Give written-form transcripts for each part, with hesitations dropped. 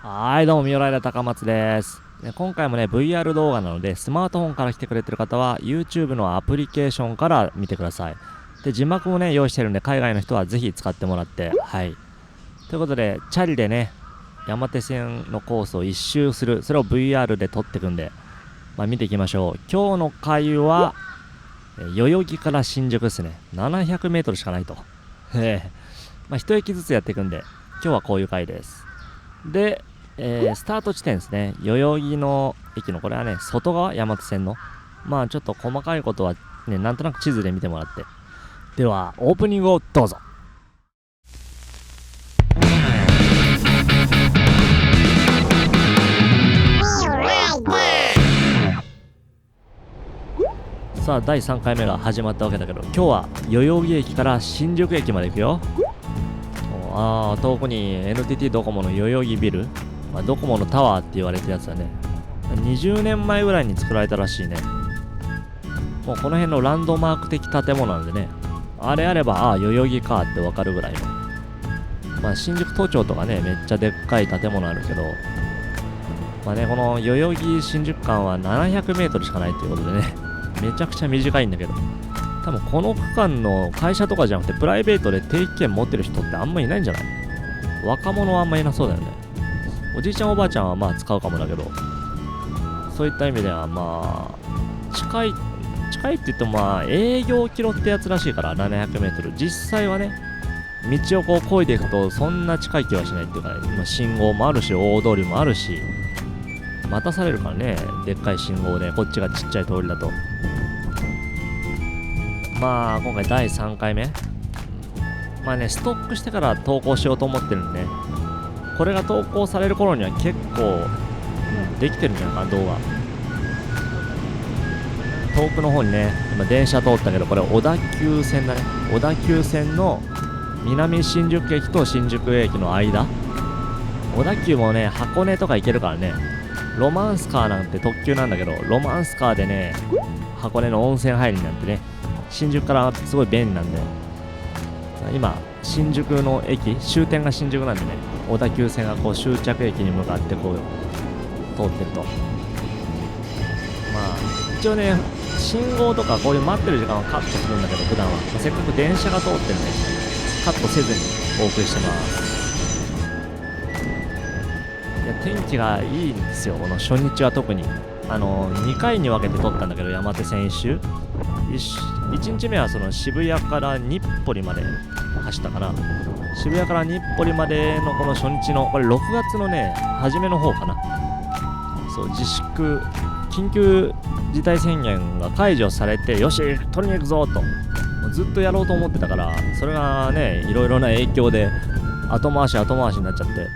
はい、どうも、ミオライダ高松です。今回もね、VR 動画なので、スマートフォンから来てくれてる方は、YouTube のアプリケーションから見てください。で、字幕もね、用意してるんで、海外の人はぜひ使ってもらって、はい。ということで、チャリでね、山手線のコースを一周する、それを VR で撮っていくんで、見ていきましょう。今日の回は、代々木から新宿ですね。700メートルしかないと。一駅ずつやっていくんで、今日はこういう回です。で、スタート地点ですね。代々木の駅の、これはね、外側、山手線の。ちょっと細かいことはね、なんとなく地図で見てもらって。では、オープニングをどうぞ。さあ、第3回目が始まったわけだけど、今日は代々木駅から新宿駅まで行くよ。遠くに NTT ドコモの代々木ビル、ドコモのタワーって言われてるやつだね。20年前ぐらいに作られたらしいね。もうこの辺のランドマーク的建物なんでね、あれあれば代々木かってわかるぐらいの、新宿都庁とかね、めっちゃでっかい建物あるけど、この代々木新宿間は700メートルしかないということでね、めちゃくちゃ短いんだけど、多分この区間の会社とかじゃなくてプライベートで定期券持ってる人ってあんまいないんじゃない？若者はあんまいなそうだよね。おじいちゃんおばあちゃんは使うかもだけど、そういった意味では近いって言っても営業キロってやつらしいから、700メートル。実際はね、道をこう漕いでいくとそんな近い気はしないっていうかね、信号もあるし大通りもあるし、待たされるからね、でっかい信号で、こっちがちっちゃい通りだと。今回第3回目、ストックしてから投稿しようと思ってるんでね、これが投稿される頃には結構、できてるんじゃないかな、動画。遠くの方にね、今電車通ったけど、これ小田急線だね。小田急線の南新宿駅と新宿駅の間。小田急もね、箱根とか行けるからね。ロマンスカーなんて特急なんだけど、ロマンスカーでね、箱根の温泉入りになってね、新宿からすごい便利なんで、今新宿の駅終点が新宿なんでね、小田急線がこう終着駅に向かってこう通ってると、一応ね、信号とかこういう待ってる時間はカットするんだけど、普段は、せっかく電車が通ってるんでカットせずにお送りしてます。いや、天気がいいんですよ、この初日は特に。2回に分けて撮ったんだけど、山手線一周1日目はその渋谷から日暮里まで走ったかな。渋谷から日暮里までのこの初日の、これ6月のね、初めの方かな。そう、自粛、緊急事態宣言が解除されて、よし、取りに行くぞと、もうずっとやろうと思ってたから、それがね、いろいろな影響で後回しになっちゃって、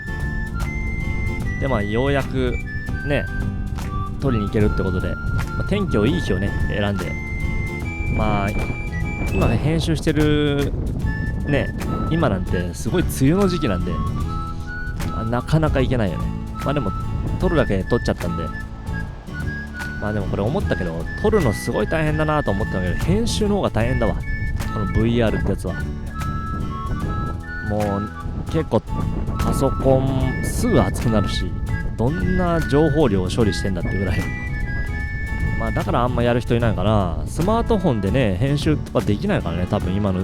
で、ようやくね、取りに行けるってことで、天気をいい日をね、選んで、今ね、編集してるね、今なんてすごい梅雨の時期なんで、なかなか行けないよね。でも撮るだけ撮っちゃったんで、でもこれ思ったけど、撮るのすごい大変だなと思ったんだけど、編集の方が大変だわ、この VR ってやつは。もう結構パソコンすぐ熱くなるし、どんな情報量を処理してんだっていうぐらい。だからあんまやる人いないから、スマートフォンでね、編集とかできないからね、多分今の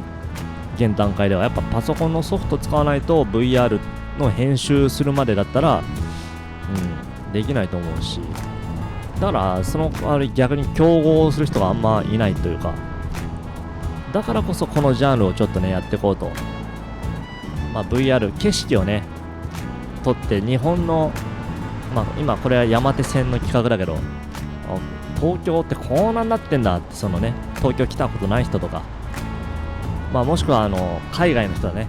現段階では。やっぱパソコンのソフト使わないと VR の編集するまでだったら、できないと思うし、だからその代わり逆に競合する人があんまいないというか、だからこそこのジャンルをちょっとね、やっていこうと。VR 景色をね、撮って日本の、今これは山手線の企画だけど、東京ってこんなになってんだって、そのね、東京来たことない人とか、もしくは海外の人はね、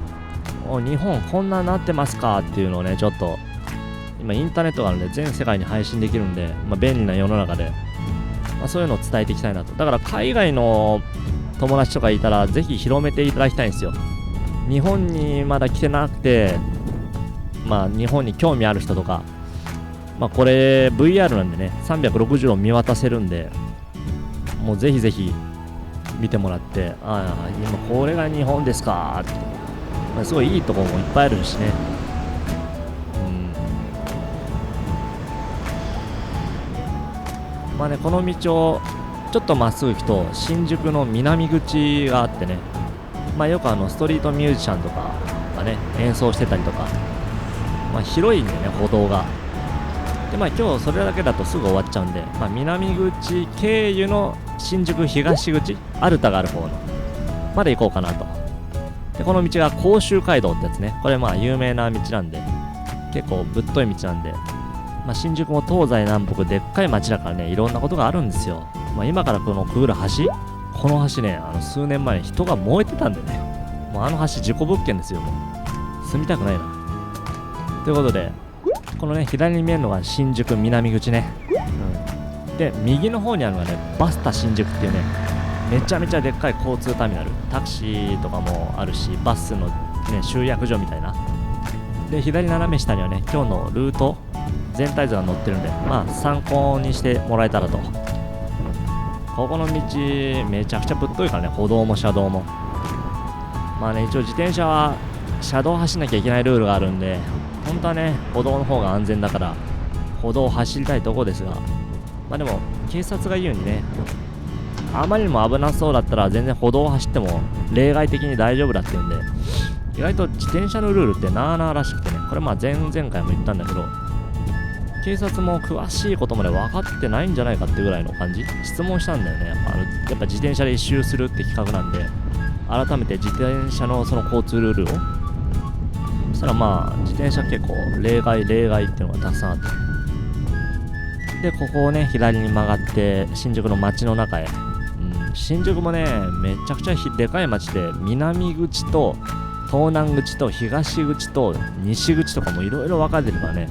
日本こんなになってますかっていうのをね、ちょっと今インターネットがあるんで全世界に配信できるんで、便利な世の中で、そういうのを伝えていきたいなと。だから海外の友達とかいたらぜひ広めていただきたいんですよ。日本にまだ来てなくて、日本に興味ある人とか、これ VR なんでね、360度見渡せるんで、もうぜひぜひ見てもらって、今これが日本ですかって、すごいいいところもいっぱいあるしね。まあね、この道をちょっとまっすぐ行くと新宿の南口があってね、まあよくストリートミュージシャンとかがね演奏してたりとか、まあ広いんでね歩道が。でまあ今日それだけだとすぐ終わっちゃうんで、まあ、南口経由の新宿東口アルタがある方のまで行こうかなと。でこの道が甲州街道ってやつね。これまあ有名な道なんで結構ぶっとい道なんで、まあ、新宿も東西南北でっかい街だからね、いろんなことがあるんですよ。まあ、今からこのくぐる橋、この橋ね、数年前に人が燃えてたんでね、もう橋事故物件ですよ。もう住みたくないな。ということで、このね左に見えるのが新宿南口ね、で右の方にあるのがねバスタ新宿っていうね、めちゃめちゃでっかい交通ターミナル、タクシーとかもあるし、バスの、ね、集約所みたいな。で左斜め下にはね今日のルート全体図が載ってるんで、まあ参考にしてもらえたらと。ここの道めちゃくちゃぶっといからね、歩道も車道も。まあね、一応自転車は車道走んなきゃいけないルールがあるんで、本当はね歩道の方が安全だから歩道を走りたいとこですが、まあでも警察が言うにね、あまりにも危なそうだったら全然歩道を走っても例外的に大丈夫だって言うんで、意外と自転車のルールってなあなあらしくてね、これまあ前々回も言ったんだけど、警察も詳しいことまで分かってないんじゃないかってぐらいの感じ。質問したんだよね。やっぱ自転車で一周するって企画なんで、改めて自転車のその交通ルールを、そしたらまあ自転車結構例外っていうのがたくさんあって、でここをね左に曲がって新宿の街の中へ、新宿もねめちゃくちゃでかい街で、南口と東南口と東口と西口とかもいろいろ分かれてるからね。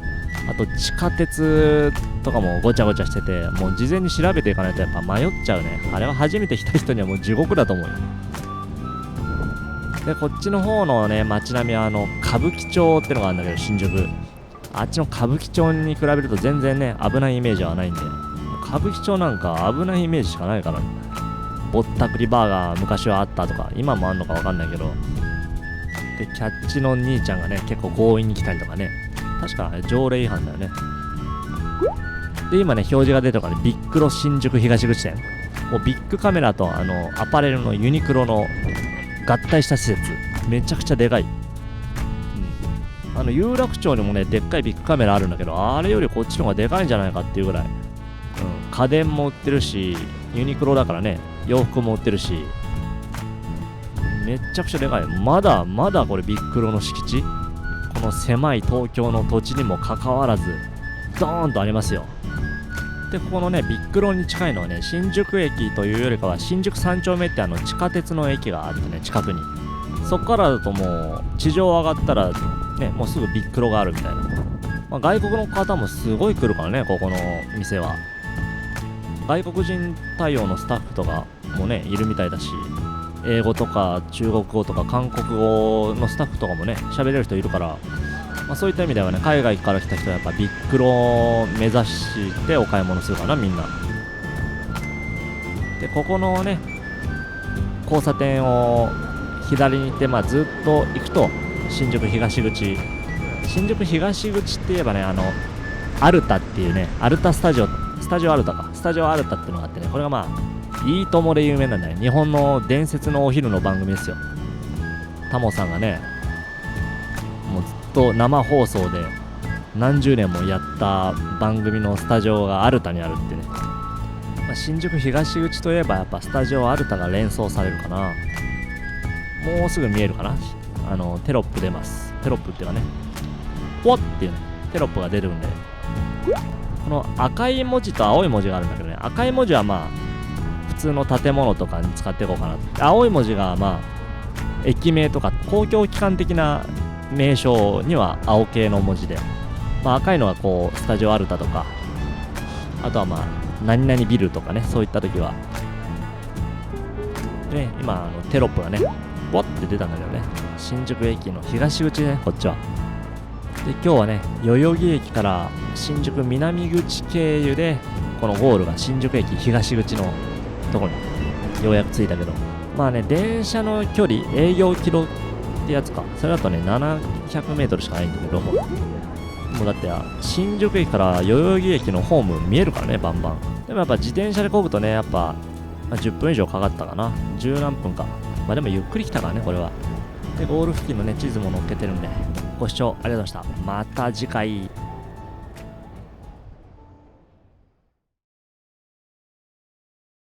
あと地下鉄とかもごちゃごちゃしてて、もう事前に調べていかないとやっぱ迷っちゃうね。あれは初めて来た人にはもう地獄だと思うよ。でこっちの方のね街並みは歌舞伎町ってのがあるんだけど、新宿あっちの歌舞伎町に比べると全然ね危ないイメージはないんで、歌舞伎町なんか危ないイメージしかないからね。ぼったくりバーが昔はあったとか、今もあんのか分かんないけど、でキャッチの兄ちゃんがね結構強引に来たりとかね、確か条例違反だよね。で今ね表示が出てるからね、ビックロ新宿東口店、もうビッグカメラとアパレルのユニクロの合体した施設、めちゃくちゃでかい。有楽町にもねでっかいビッグカメラあるんだけど、あれよりこっちの方がでかいんじゃないかっていうぐらい、家電も売ってるし、ユニクロだからね洋服も売ってるし、めっちゃくちゃでかい。まだまだこれビックロの敷地、この狭い東京の土地にもかかわらずドーンとありますよ。でここのねビックロに近いのはね、新宿駅というよりかは新宿3丁目って地下鉄の駅があってね、近くに。そこからだともう地上上がったらねもうすぐビックロがあるみたいな。まあ、外国の方もすごい来るからね、ここの店は。外国人対応のスタッフとかもねいるみたいだし、英語とか中国語とか韓国語のスタッフとかもね喋れる人いるから、まあ、そういった意味ではね海外から来た人はやっぱビックロを目指してお買い物するかな、みんな。でここのね交差点を左に行って、まあ、ずっと行くと新宿東口。新宿東口って言えばねアルタっていうね、アルタスタジオアルタか、スタジオアルタっていうのがあってね、これがまあいいともで有名なんだね。日本の伝説のお昼の番組ですよ。タモさんがねもうずっと生放送で何十年もやった番組のスタジオがアルタにあるってね、まあ、新宿東口といえばやっぱスタジオアルタが連想されるかな。もうすぐ見えるかな、テロップ出ます。テロップっていうかね、ポッっていうねテロップが出るんで、この赤い文字と青い文字があるんだけどね、赤い文字はまあ普通の建物とかに使っていこうかなと。青い文字がまあ駅名とか公共機関的な名称には青系の文字で、まあ、赤いのはこうスタジオアルタとか、あとはまあ何々ビルとかね、そういった時はね、今テロップがねボッて出たんだけどね、新宿駅の東口ね、こっちは。で今日はね代々木駅から新宿南口経由で、このゴールが新宿駅東口のところにようやく着いたけど、まあね電車の距離、営業キロってやつか、それだとね700メートルしかないんだけど、ももうだって新宿駅から代々木駅のホーム見えるからね、バンバン。でもやっぱ自転車で漕ぐとね、やっぱ、10分以上かかったかな。10何分か。まあでもゆっくり来たからね、これは。で、ゴール付近のね、地図も載っけてるんで、ご視聴ありがとうございました。また次回。